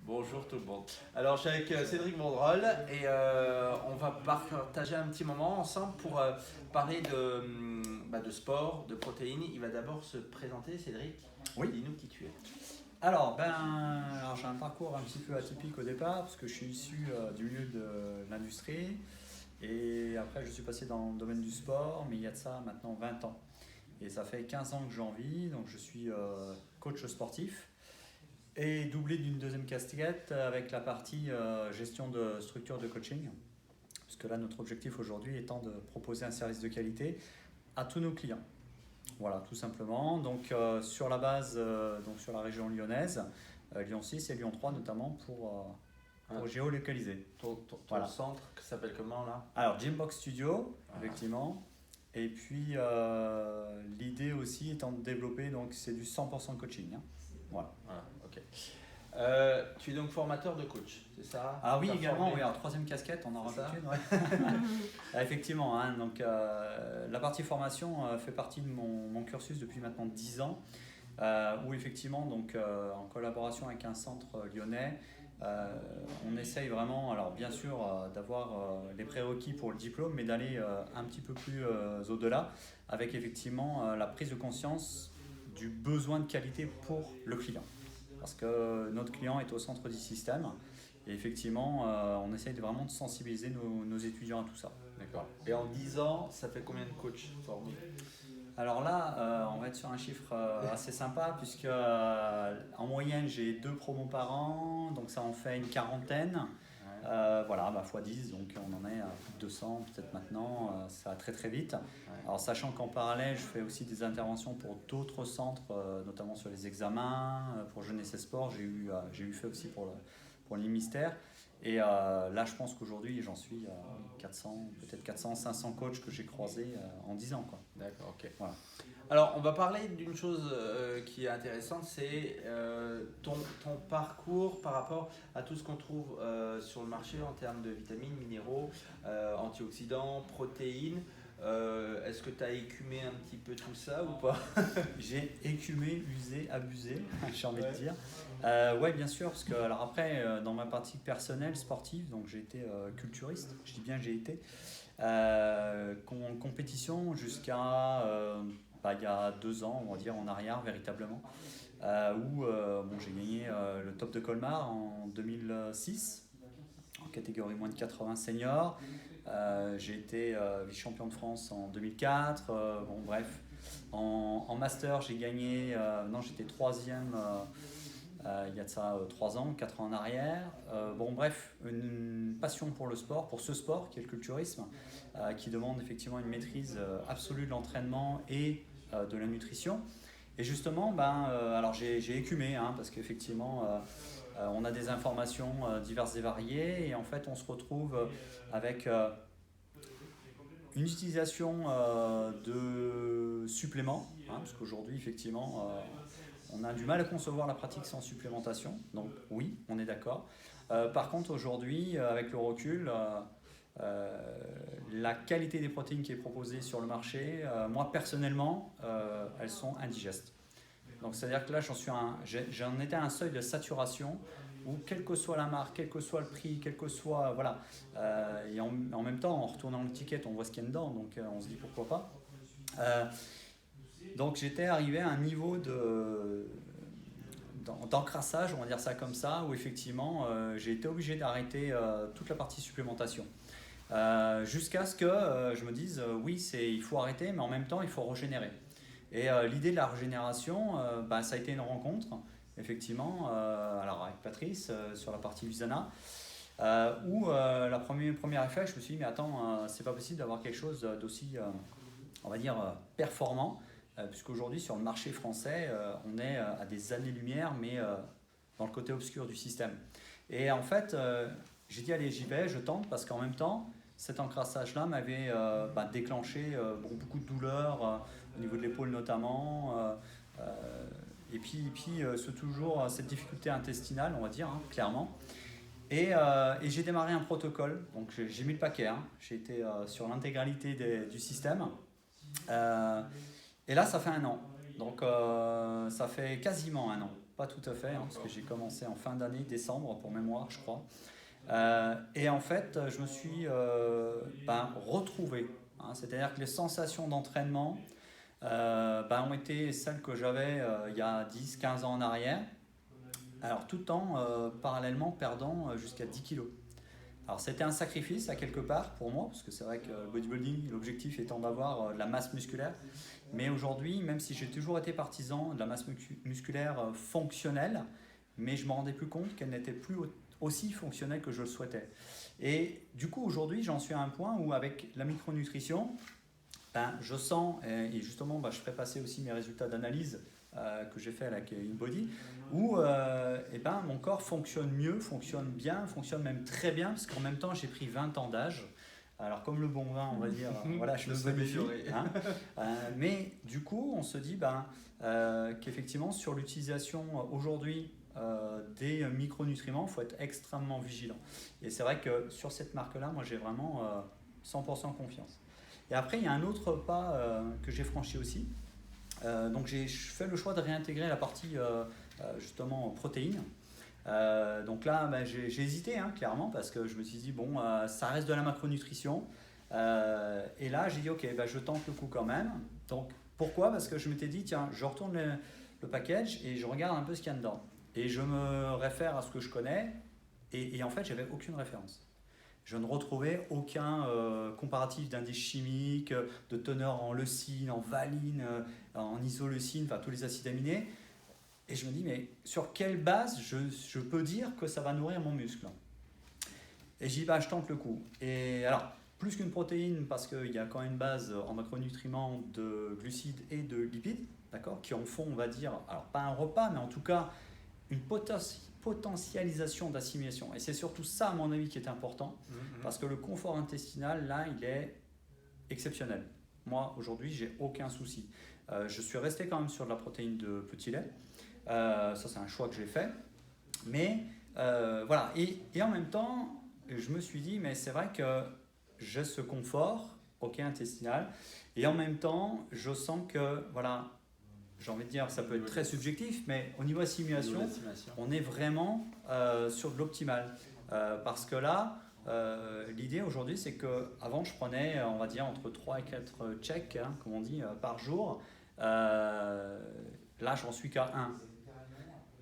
Bonjour tout le monde. Alors, je suis avec Cédric Mondrol et on va partager un petit moment ensemble pour parler de sport, de protéines. Il va d'abord se présenter, Cédric. Oui. Dis-nous qui tu es. Alors j'ai un parcours un petit peu atypique au départ parce que je suis issu du milieu de l'industrie et après je suis passé dans le domaine du sport, mais il y a de ça maintenant 20 ans. Et ça fait 15 ans que j'en vis, donc je suis coach sportif et doublé d'une deuxième casquette avec la partie gestion de structure de coaching. Parce que là, notre objectif aujourd'hui étant de proposer un service de qualité à tous nos clients. Voilà, tout simplement. Donc sur la base, donc sur la région lyonnaise, Lyon 6 et Lyon 3 notamment pour géolocaliser. Ton Voilà. centre s'appelle comment là? Alors Gymbox Studio, Voilà. effectivement. Et puis l'idée aussi étant de développer, donc c'est du 100% coaching. Hein. Voilà. Voilà, ok. Tu es donc formateur de coach, c'est ça? Ah oui, T'as également, formé- oui, alors troisième casquette, on en C'est rajoute ça. une. Ouais. Effectivement, hein, donc, la partie formation fait partie de mon cursus depuis maintenant 10 ans, où effectivement, donc, en collaboration avec un centre lyonnais, on essaye vraiment, alors bien sûr, d'avoir les prérequis pour le diplôme, mais d'aller un petit peu plus au-delà, avec effectivement la prise de conscience du besoin de qualité pour le client. Parce que notre client est au centre du système et effectivement, on essaye vraiment de sensibiliser nos étudiants à tout ça. D'accord. Et en 10 ans, ça fait combien de coachs formés? Alors là, on va être sur un chiffre assez sympa puisque en moyenne, j'ai 2 promos par an, donc ça en fait une quarantaine. Voilà, x 10, donc on en est à plus de 200 peut-être maintenant, ça va très très vite. Alors sachant qu'en parallèle, je fais aussi des interventions pour d'autres centres, notamment sur les examens, pour Jeunesse et Sport, j'ai eu fait aussi pour les mystères. Et là, je pense qu'aujourd'hui, j'en suis à 400, peut-être 400, 500 coachs que j'ai croisés en 10 ans. Quoi. D'accord, ok. Voilà. Alors, on va parler d'une chose qui est intéressante, c'est ton parcours par rapport à tout ce qu'on trouve sur le marché en termes de vitamines, minéraux, antioxydants, protéines. Est-ce que tu as écumé un petit peu tout ça ou pas? J'ai écumé, usé, abusé, j'ai envie de dire. Ouais, bien sûr, parce que alors après, dans ma partie personnelle, sportive, donc j'ai été culturiste, je dis bien j'ai été, compétition jusqu'à il y a 2 ans, on va dire, en arrière, véritablement, où bon, j'ai gagné le top de Colmar en 2006, en catégorie moins de 80 seniors. J'ai été vice-champion de France en 2004. Bon, bref, en master, j'ai gagné. Non, j'étais troisième il y a de ça 3 ans, 4 ans en arrière. Bon, bref, une passion pour le sport, pour ce sport qui est le culturisme, qui demande effectivement une maîtrise absolue de l'entraînement et de la nutrition. Et justement, alors j'ai écumé, hein, parce qu'effectivement, on a des informations diverses et variées, et en fait, on se retrouve avec une utilisation de suppléments, hein, parce qu'aujourd'hui, effectivement, on a du mal à concevoir la pratique sans supplémentation, donc oui, on est d'accord. Par contre, aujourd'hui, avec le recul, la qualité des protéines qui est proposée sur le marché, moi personnellement, elles sont indigestes. Donc c'est-à-dire que là, j'en étais à un seuil de saturation où quelle que soit la marque, quel que soit le prix, quel que soit, voilà, et en même temps, en retournant l'étiquette, on voit ce qu'il y a dedans, donc on se dit pourquoi pas. Donc j'étais arrivé à un niveau d'encrassage, on va dire ça comme ça, où effectivement j'ai été obligé d'arrêter toute la partie supplémentation. Jusqu'à ce que je me dise oui, il faut arrêter, mais en même temps il faut régénérer. Et l'idée de la régénération, ça a été une rencontre, effectivement, alors avec Patrice sur la partie Usana, où la première effet, je me suis dit mais attends, c'est pas possible d'avoir quelque chose d'aussi, on va dire, performant, puisqu'aujourd'hui sur le marché français, on est à des années-lumière, mais dans le côté obscur du système. Et en fait, j'ai dit allez, j'y vais, je tente, parce qu'en même temps, cet encrassage-là m'avait déclenché beaucoup de douleurs au niveau de l'épaule notamment, et puis toujours cette difficulté intestinale, on va dire, hein, clairement. Et j'ai démarré un protocole, donc j'ai mis le paquet, hein. J'ai été sur l'intégralité du système. Et là, ça fait 1 an. Donc, ça fait quasiment 1 an. pas tout à fait, hein, parce que j'ai commencé en fin d'année, décembre pour mémoire, je crois. Et en fait, je me suis retrouvé. Hein, c'est-à-dire que les sensations d'entraînement ont été celles que j'avais il y a 10-15 ans en arrière. Alors tout en parallèlement perdant jusqu'à 10 kilos. Alors c'était un sacrifice à quelque part pour moi, parce que c'est vrai que le bodybuilding, l'objectif étant d'avoir de la masse musculaire. Mais aujourd'hui, même si j'ai toujours été partisan de la masse musculaire fonctionnelle, mais je me rendais plus compte qu'elle n'était plus aussi fonctionnelle que je le souhaitais. Et du coup aujourd'hui j'en suis à un point où avec la micronutrition, je sens, et justement je ferai passer aussi mes résultats d'analyse que j'ai fait avec InBody, où mon corps fonctionne mieux, fonctionne bien, fonctionne même très bien, parce qu'en même temps j'ai pris 20 ans d'âge. Alors comme le bon vin, on va dire, voilà, je me bonifie. Hein, mais du coup, on se dit qu'effectivement, sur l'utilisation aujourd'hui des micronutriments, il faut être extrêmement vigilant. Et c'est vrai que sur cette marque-là, moi j'ai vraiment 100% confiance. Et après, il y a un autre pas que j'ai franchi aussi. Donc j'ai fait le choix de réintégrer la partie justement protéines. Donc là j'ai hésité clairement, parce que je me suis dit ça reste de la macronutrition, et là j'ai dit ok, je tente le coup quand même. Donc pourquoi? Parce que je m'étais dit tiens, je retourne le package et je regarde un peu ce qu'il y a dedans, et je me réfère à ce que je connais, et en fait j'avais aucune référence. Je ne retrouvais aucun comparatif d'indice chimique, de teneur en leucine, en valine, en isoleucine, enfin tous les acides aminés. Et je me dis, mais sur quelle base je peux dire que ça va nourrir mon muscle? Et je dis, je tente le coup. Et alors, plus qu'une protéine, parce qu'il y a quand même une base en macronutriments de glucides et de lipides, d'accord, qui en font, on va dire, alors pas un repas, mais en tout cas, une potentialisation d'assimilation. Et c'est surtout ça, à mon avis, qui est important, parce que le confort intestinal, là, il est exceptionnel. Moi, aujourd'hui, j'ai aucun souci. Je suis resté quand même sur de la protéine de petit lait. Ça, c'est un choix que j'ai fait. Mais voilà. Et en même temps, je me suis dit, mais c'est vrai que j'ai ce confort intestinal. Et en même temps, je sens que, voilà, j'ai envie de dire, ça peut être très subjectif, mais au niveau assimilation, on est vraiment sur de l'optimal. Parce que là, l'idée aujourd'hui, c'est qu'avant, je prenais, on va dire, entre 3 et 4 checks, comme on dit, par jour. Là, j'en suis qu'à 1.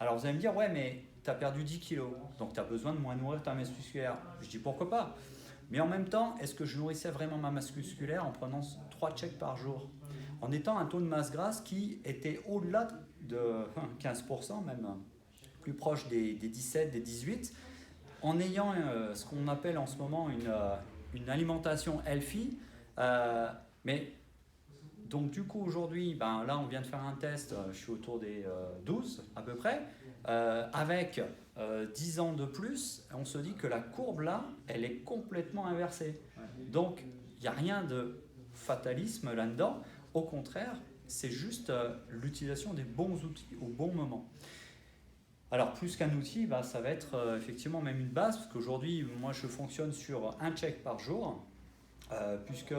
Alors, vous allez me dire, ouais, mais tu as perdu 10 kilos, donc tu as besoin de moins nourrir ta masse musculaire. Je dis, pourquoi pas? Mais en même temps, est-ce que je nourrissais vraiment ma masse musculaire en prenant 3 checks par jour, en étant un taux de masse grasse qui était au-delà de 15%, même plus proche des 17, des 18, en ayant ce qu'on appelle en ce moment une alimentation healthy. Mais donc du coup aujourd'hui, là on vient de faire un test, je suis autour des 12 à peu près, avec 10 ans de plus, on se dit que la courbe là, elle est complètement inversée. Donc il n'y a rien de fatalisme là-dedans. Au contraire, c'est juste l'utilisation des bons outils au bon moment. Alors, plus qu'un outil, ça va être effectivement même une base, parce qu'aujourd'hui, moi, je fonctionne sur un check par jour, puisque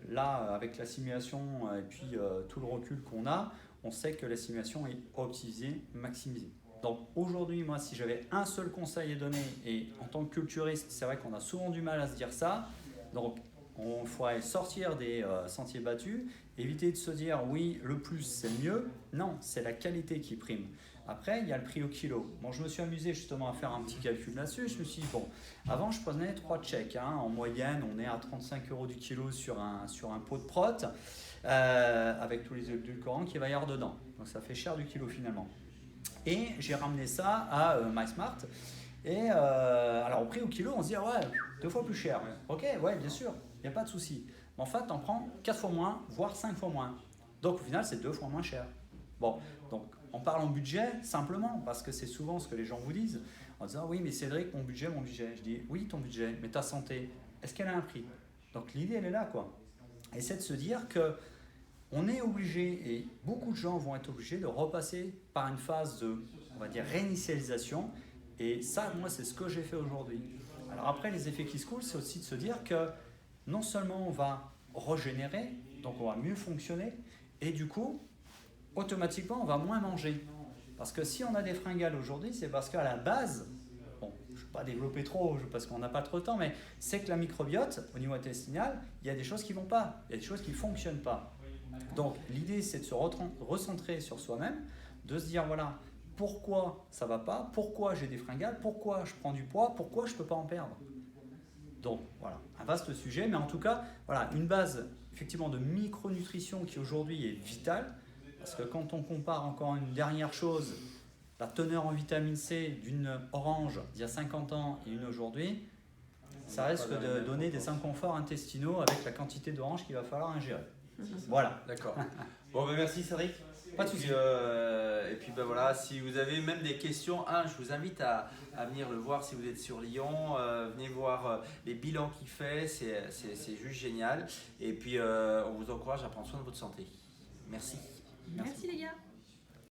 là, avec l'assimilation et puis tout le recul qu'on a, on sait que l'assimilation est optimisée, maximisée. Donc aujourd'hui, moi, si j'avais un seul conseil à donner, et en tant que culturiste, c'est vrai qu'on a souvent du mal à se dire ça, donc on faudrait sortir des sentiers battus, éviter de se dire oui, le plus c'est mieux. Non, c'est la qualité qui prime. Après, il y a le prix au kilo. Bon, je me suis amusé justement à faire un petit calcul là-dessus. Je me suis dit, avant je prenais 3 checks. En moyenne, on est à 35 € du kilo sur un pot de prot, avec tous les édulcorants qu'il va y avoir dedans. Donc ça fait cher du kilo finalement. Et j'ai ramené ça à MySmart. Et alors au prix au kilo, on se dit, ouais, 2 fois plus cher. Ok, ouais, bien sûr. Il n'y a pas de souci. Mais en fait, on prend 4 fois moins, voire 5 fois moins. Donc au final, c'est 2 fois moins cher. Bon, donc on parle en budget simplement, parce que c'est souvent ce que les gens vous disent, en disant oui, mais Cédric, mon budget. Je dis oui, ton budget, mais ta santé, est-ce qu'elle a un prix? Donc l'idée, elle est là, quoi. Et c'est de se dire qu'on est obligé, et beaucoup de gens vont être obligés de repasser par une phase de, on va dire, réinitialisation. Et ça, moi, c'est ce que j'ai fait aujourd'hui. Alors après, les effets qui se coulent, c'est aussi de se dire que non seulement on va régénérer, donc on va mieux fonctionner, et du coup, automatiquement, on va moins manger. Parce que si on a des fringales aujourd'hui, c'est parce qu'à la base, bon, je ne vais pas développer trop parce qu'on n'a pas trop de temps, mais c'est que la microbiote, au niveau intestinal, il y a des choses qui ne vont pas, il y a des choses qui ne fonctionnent pas. Donc l'idée, c'est de se recentrer sur soi-même, de se dire, voilà, pourquoi ça ne va pas, pourquoi j'ai des fringales, pourquoi je prends du poids, pourquoi je ne peux pas en perdre. Donc voilà, un vaste sujet, mais en tout cas, voilà, une base effectivement de micronutrition qui aujourd'hui est vitale, parce que quand on compare encore une dernière chose, la teneur en vitamine C d'une orange d'il y a 50 ans et une aujourd'hui, ça risque de donner des inconforts intestinaux avec la quantité d'orange qu'il va falloir ingérer. Voilà. D'accord. Bon, ben merci Cédric. Pas de souci. Et puis ben voilà, si vous avez même des questions, je vous invite à venir le voir si vous êtes sur Lyon. Venez voir les bilans qu'il fait, c'est juste génial. Et puis on vous encourage à prendre soin de votre santé. Merci. Merci les gars.